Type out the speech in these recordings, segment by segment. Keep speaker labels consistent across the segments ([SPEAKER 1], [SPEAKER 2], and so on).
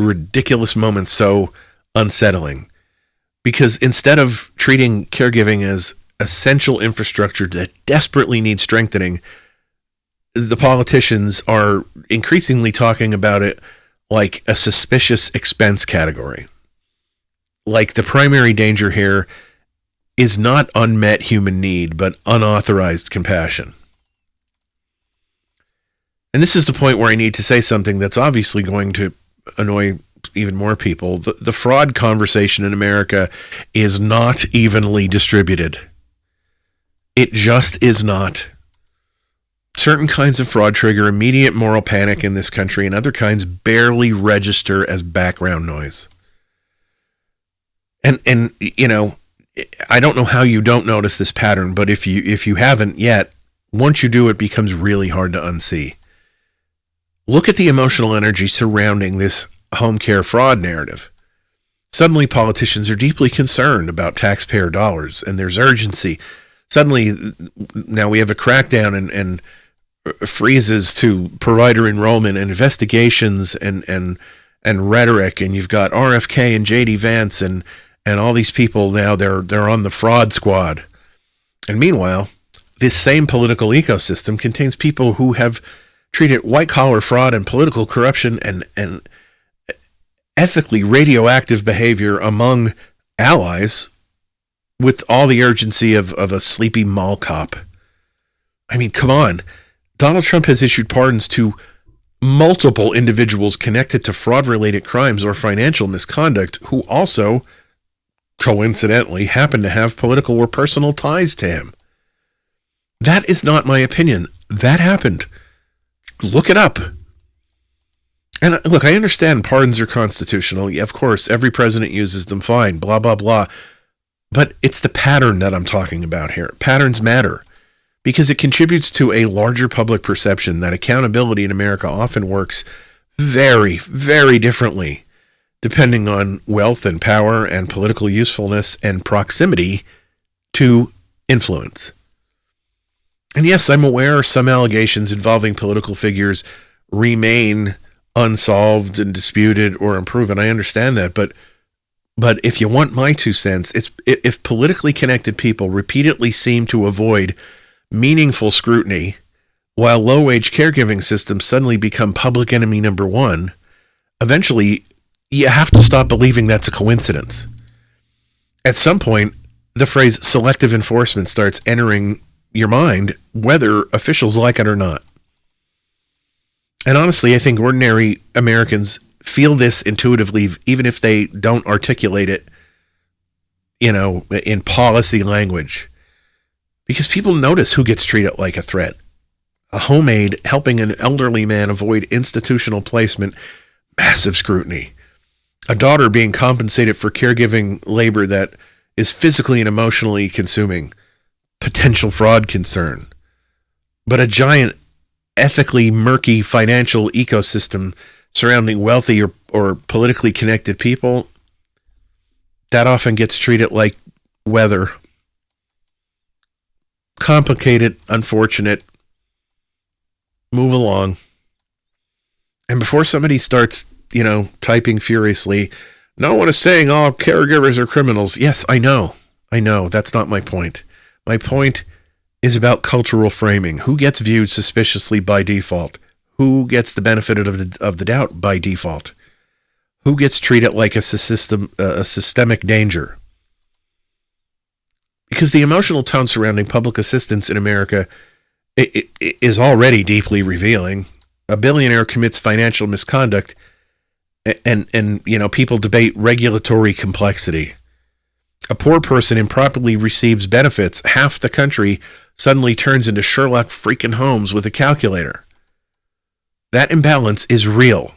[SPEAKER 1] ridiculous moments so unsettling. Because instead of treating caregiving as essential infrastructure that desperately needs strengthening, the politicians are increasingly talking about it like a suspicious expense category. Like the primary danger here is not unmet human need, but unauthorized compassion. And this is the point where I need to say something that's obviously going to annoy even more people. The fraud conversation in America is not evenly distributed. It just is not. Certain kinds of fraud trigger immediate moral panic in this country, and other kinds barely register as background noise. And you know, I don't know how you don't notice this pattern, but if you haven't yet, once you do, it becomes really hard to unsee. Look at the emotional energy surrounding this home care fraud narrative. Suddenly, politicians are deeply concerned about taxpayer dollars, and there's urgency. Suddenly, now we have a crackdown and freezes to provider enrollment and investigations and rhetoric, and you've got RFK and JD Vance and all these people now they're on the fraud squad. And meanwhile, this same political ecosystem contains people who have treated white-collar fraud and political corruption and ethically radioactive behavior among allies with all the urgency of a sleepy mall cop. I mean, come on. Donald Trump has issued pardons to multiple individuals connected to fraud-related crimes or financial misconduct who also, coincidentally, happen to have political or personal ties to him. That is not my opinion. That happened. Look it up. And look, I understand pardons are constitutional. Yeah, of course, every president uses them, fine, blah, blah, blah. But it's the pattern that I'm talking about here. Patterns matter because it contributes to a larger public perception that accountability in America often works very, very differently depending on wealth and power and political usefulness and proximity to influence. And yes, I'm aware some allegations involving political figures remain unsolved and disputed or unproven. I understand that, but if you want my 2 cents, it's if politically connected people repeatedly seem to avoid meaningful scrutiny while low-wage caregiving systems suddenly become public enemy number one, eventually you have to stop believing that's a coincidence. At some point, the phrase selective enforcement starts entering your mind, whether officials like it or not. And honestly, I think ordinary Americans feel this intuitively, even if they don't articulate it, in policy language. Because people notice who gets treated like a threat. A home aide helping an elderly man avoid institutional placement, massive scrutiny. A daughter being compensated for caregiving labor that is physically and emotionally consuming, potential fraud concern. But a giant, ethically murky financial ecosystem surrounding wealthy or politically connected people, that often gets treated like weather. Complicated, unfortunate, move along. And before somebody starts, typing furiously, no one is saying all caregivers are criminals. Yes, I know. That's not my point. My point is about cultural framing. Who gets viewed suspiciously by default? Who gets the benefit of the doubt by default? Who gets treated like a systemic danger? Because the emotional tone surrounding public assistance in America it is already deeply revealing. A billionaire commits financial misconduct, and people debate regulatory complexity. A poor person improperly receives benefits. Half the country suddenly turns into Sherlock freaking Holmes with a calculator. That imbalance is real.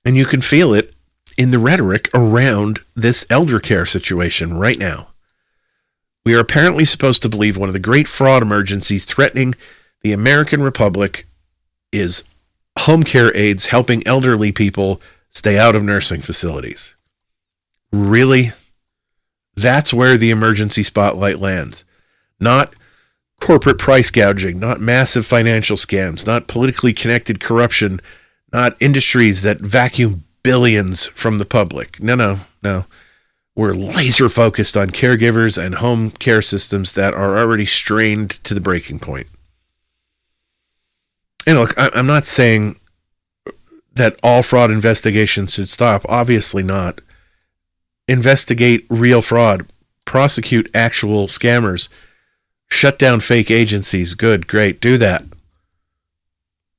[SPEAKER 1] And you can feel it in the rhetoric around this elder care situation right now. We are apparently supposed to believe one of the great fraud emergencies threatening the American Republic is home care aides helping elderly people stay out of nursing facilities. Really? That's where the emergency spotlight lands. Not corporate price gouging, not massive financial scams, not politically connected corruption, not industries that vacuum billions from the public. No. We're laser focused on caregivers and home care systems that are already strained to the breaking point. And look, I'm not saying that all fraud investigations should stop. Obviously not. Investigate real fraud. Prosecute actual scammers. Shut down fake agencies. Good, great, do that.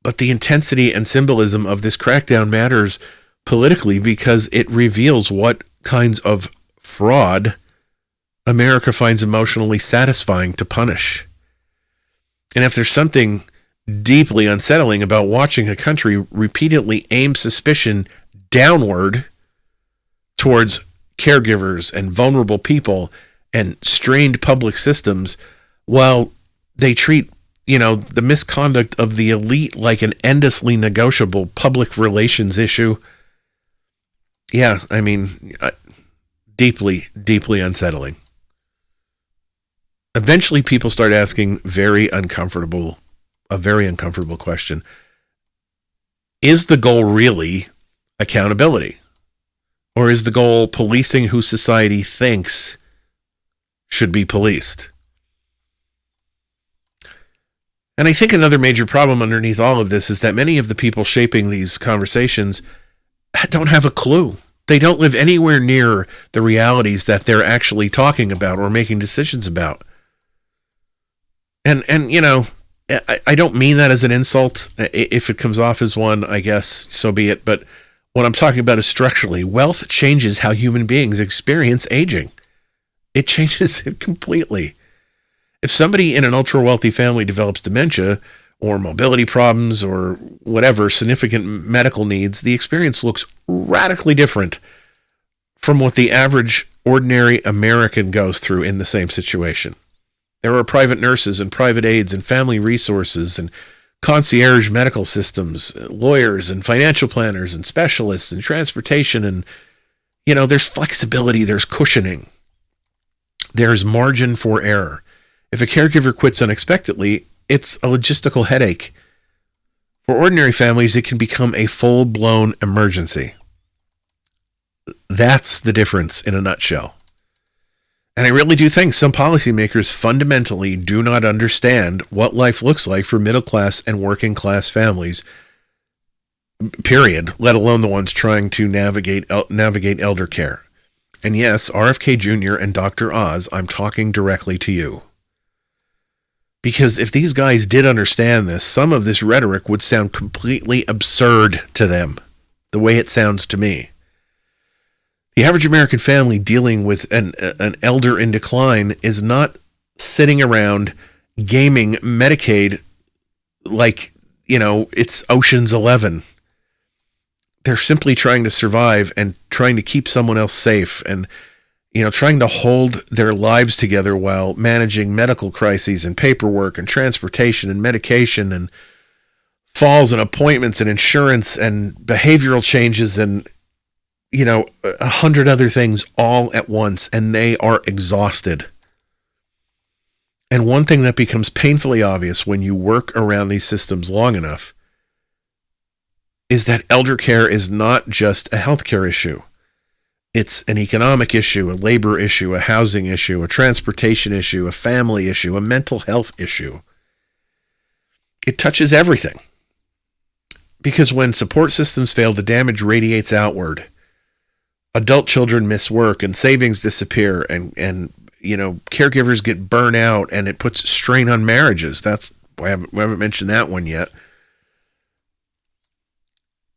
[SPEAKER 1] But the intensity and symbolism of this crackdown matters politically because it reveals what kinds of fraud America finds emotionally satisfying to punish. And if there's something deeply unsettling about watching a country repeatedly aim suspicion downward towards caregivers and vulnerable people and strained public systems, while they treat, the misconduct of the elite like an endlessly negotiable public relations issue. Yeah, deeply, deeply unsettling. Eventually, people start asking a very uncomfortable question. Is the goal really accountability? Or is the goal policing who society thinks should be policed? And I think another major problem underneath all of this is that many of the people shaping these conversations don't have a clue. They don't live anywhere near the realities that they're actually talking about or making decisions about. And I don't mean that as an insult. If it comes off as one, I guess so be it. But what I'm talking about is structurally. Wealth changes how human beings experience aging. It changes it completely. If somebody in an ultra-wealthy family develops dementia or mobility problems or whatever, significant medical needs, the experience looks radically different from what the average, ordinary American goes through in the same situation. There are private nurses and private aides and family resources and concierge medical systems, lawyers and financial planners and specialists and transportation. And, there's flexibility, there's cushioning, there's margin for error. If a caregiver quits unexpectedly, it's a logistical headache. For ordinary families, it can become a full-blown emergency. That's the difference in a nutshell. And I really do think some policymakers fundamentally do not understand what life looks like for middle-class and working-class families, period, let alone the ones trying to navigate elder care. And yes, RFK Jr. and Dr. Oz, I'm talking directly to you. Because if these guys did understand this, some of this rhetoric would sound completely absurd to them, the way it sounds to me. The average American family dealing with an elder in decline is not sitting around gaming Medicaid like, it's Ocean's 11. They're simply trying to survive and trying to keep someone else safe and, trying to hold their lives together while managing medical crises and paperwork and transportation and medication and falls and appointments and insurance and behavioral changes and 100 other things all at once, and they are exhausted. And one thing that becomes painfully obvious when you work around these systems long enough is that elder care is not just a healthcare issue. It's an economic issue, a labor issue, a housing issue, a transportation issue, a family issue, a mental health issue. It touches everything. Because when support systems fail, the damage radiates outward. Adult children miss work and savings disappear and caregivers get burnt out and it puts strain on marriages. We haven't mentioned that one yet.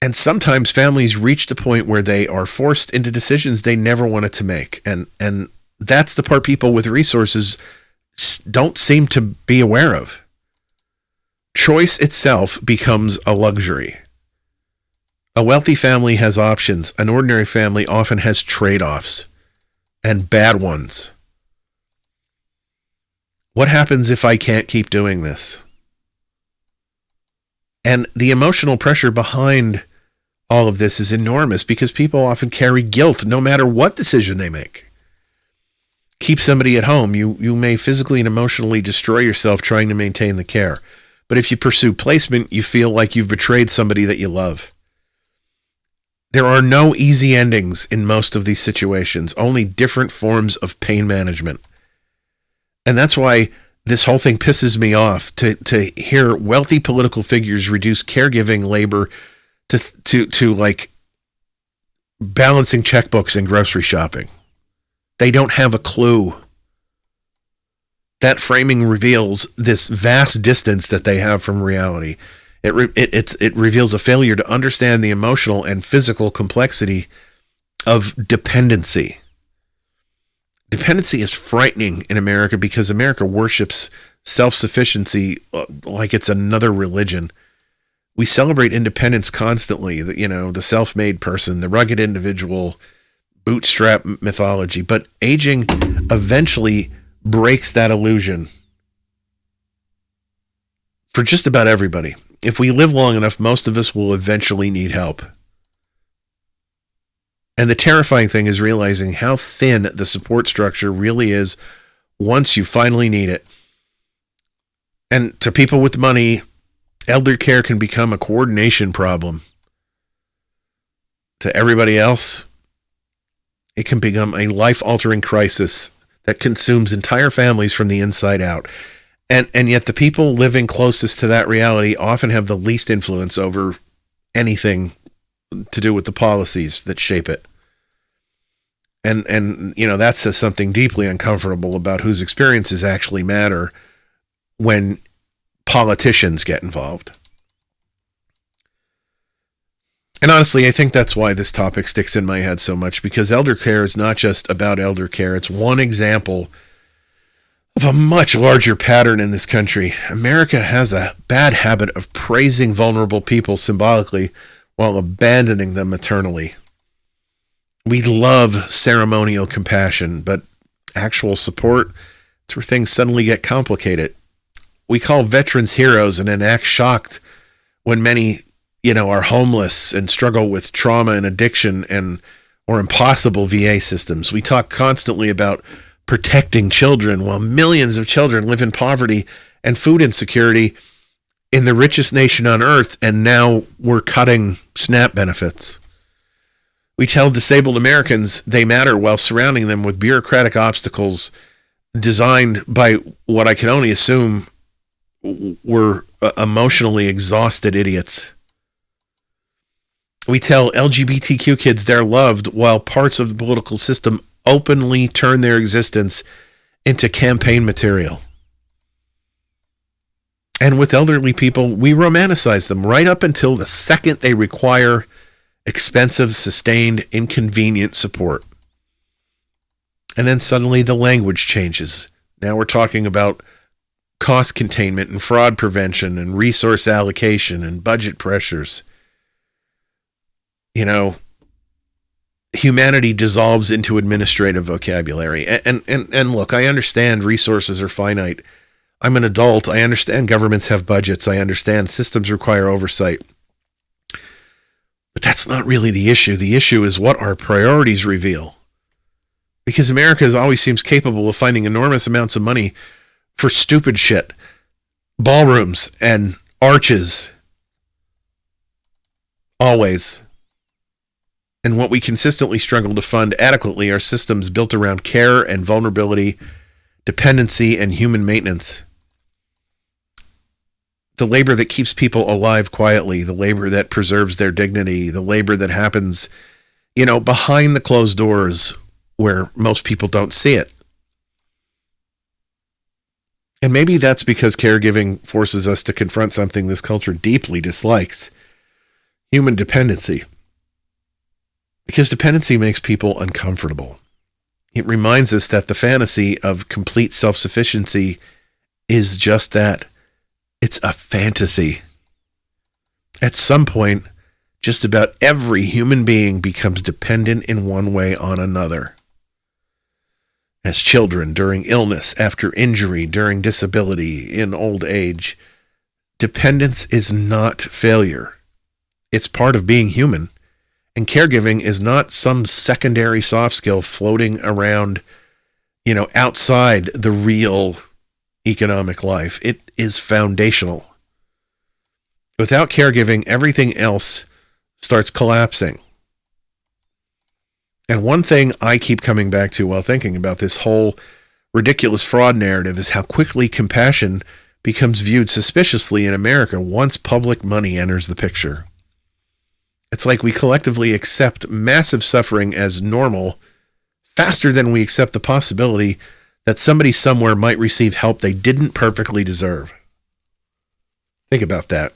[SPEAKER 1] And sometimes families reach the point where they are forced into decisions they never wanted to make. And that's the part people with resources don't seem to be aware of. Choice itself becomes a luxury. A wealthy family has options. An ordinary family often has trade-offs, and bad ones. What happens if I can't keep doing this? And the emotional pressure behind all of this is enormous because people often carry guilt no matter what decision they make. Keep somebody at home. You may physically and emotionally destroy yourself trying to maintain the care. But if you pursue placement, you feel like you've betrayed somebody that you love. There are no easy endings in most of these situations, only different forms of pain management. And that's why this whole thing pisses me off to hear wealthy political figures reduce caregiving labor to like balancing checkbooks and grocery shopping. They don't have a clue. That framing reveals this vast distance that they have from reality. It reveals a failure to understand the emotional and physical complexity of dependency. Dependency is frightening in America because America worships self-sufficiency like it's another religion. We celebrate independence constantly, the self-made person, the rugged individual, bootstrap mythology, but aging eventually breaks that illusion for just about everybody. If we live long enough, most of us will eventually need help. And the terrifying thing is realizing how thin the support structure really is once you finally need it. And to people with money, elder care can become a coordination problem. To everybody else, it can become a life-altering crisis that consumes entire families from the inside out. And yet the people living closest to that reality often have the least influence over anything to do with the policies that shape it. And that says something deeply uncomfortable about whose experiences actually matter when politicians get involved. And honestly, I think that's why this topic sticks in my head so much, because elder care is not just about elder care. It's one example of a much larger pattern in this country. America has a bad habit of praising vulnerable people symbolically while abandoning them eternally. We love ceremonial compassion, but actual support, it's where things suddenly get complicated. We call veterans heroes and enact shocked when many, are homeless and struggle with trauma and addiction or impossible VA systems. We talk constantly about protecting children while millions of children live in poverty and food insecurity in the richest nation on earth, and now we're cutting SNAP benefits. We tell disabled Americans they matter while surrounding them with bureaucratic obstacles designed by what I can only assume were emotionally exhausted idiots. We tell LGBTQ kids they're loved while parts of the political system openly turn their existence into campaign material. And with elderly people, we romanticize them right up until the second they require expensive, sustained, inconvenient support. And then suddenly the language changes. Now we're talking about cost containment and fraud prevention and resource allocation and budget pressures. Humanity dissolves into administrative vocabulary. And look, I understand resources are finite. I'm an adult. I understand governments have budgets. I understand systems require oversight. But that's not really the issue. The issue is what our priorities reveal. Because America always seems capable of finding enormous amounts of money for stupid shit. Ballrooms and arches. Always. And what we consistently struggle to fund adequately are systems built around care and vulnerability, dependency, and human maintenance. The labor that keeps people alive quietly, the labor that preserves their dignity, the labor that happens, behind the closed doors where most people don't see it. And maybe that's because caregiving forces us to confront something this culture deeply dislikes: human dependency. Because dependency makes people uncomfortable. It reminds us that the fantasy of complete self-sufficiency is just that. It's a fantasy. At some point, just about every human being becomes dependent in one way on another. As children, during illness, after injury, during disability, in old age, dependence is not failure. It's part of being human. And caregiving is not some secondary soft skill floating around, outside the real economic life. It is foundational. Without caregiving, everything else starts collapsing. And one thing I keep coming back to while thinking about this whole ridiculous fraud narrative is how quickly compassion becomes viewed suspiciously in America once public money enters the picture. It's like we collectively accept massive suffering as normal faster than we accept the possibility that somebody somewhere might receive help they didn't perfectly deserve. Think about that.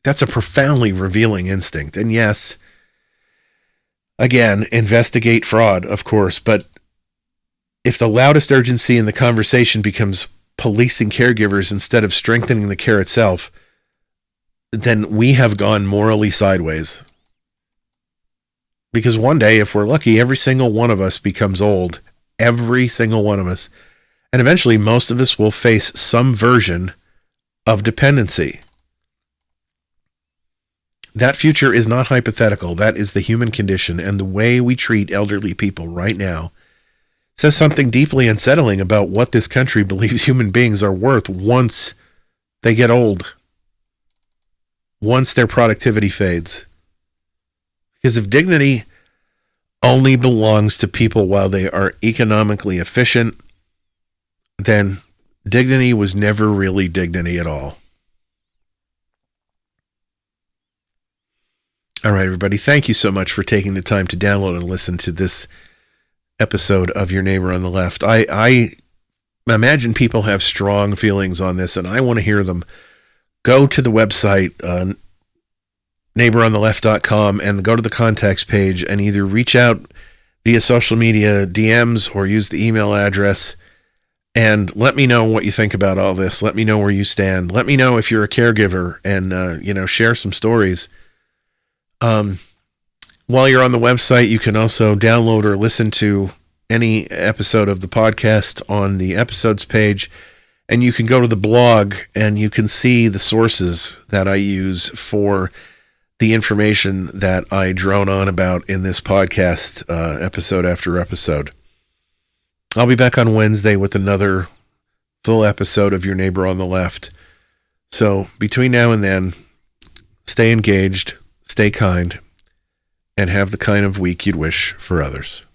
[SPEAKER 1] That's a profoundly revealing instinct. And yes, again, investigate fraud, of course, but if the loudest urgency in the conversation becomes policing caregivers instead of strengthening the care itself, then we have gone morally sideways. Because one day, if we're lucky, every single one of us becomes old. Every single one of us. And eventually, most of us will face some version of dependency. That future is not hypothetical. That is the human condition. And the way we treat elderly people right now says something deeply unsettling about what this country believes human beings are worth once they get old. Once their productivity fades. Because if dignity only belongs to people while they are economically efficient, then dignity was never really dignity at all. All right, everybody. Thank you so much for taking the time to download and listen to this episode of Your Neighbor on the Left. I imagine people have strong feelings on this, and I want to hear them. Go to the website, neighborontheleft.com, and go to the contacts page and either reach out via social media DMs or use the email address and let me know what you think about all this. Let me know where you stand. Let me know if you're a caregiver and, share some stories. While you're on the website, you can also download or listen to any episode of the podcast on the episodes page, and you can go to the blog and you can see the sources that I use for the information that I drone on about in this podcast, episode after episode. I'll be back on Wednesday with another full episode of Your Neighbor on the Left. So between now and then, stay engaged, stay kind, and have the kind of week you'd wish for others.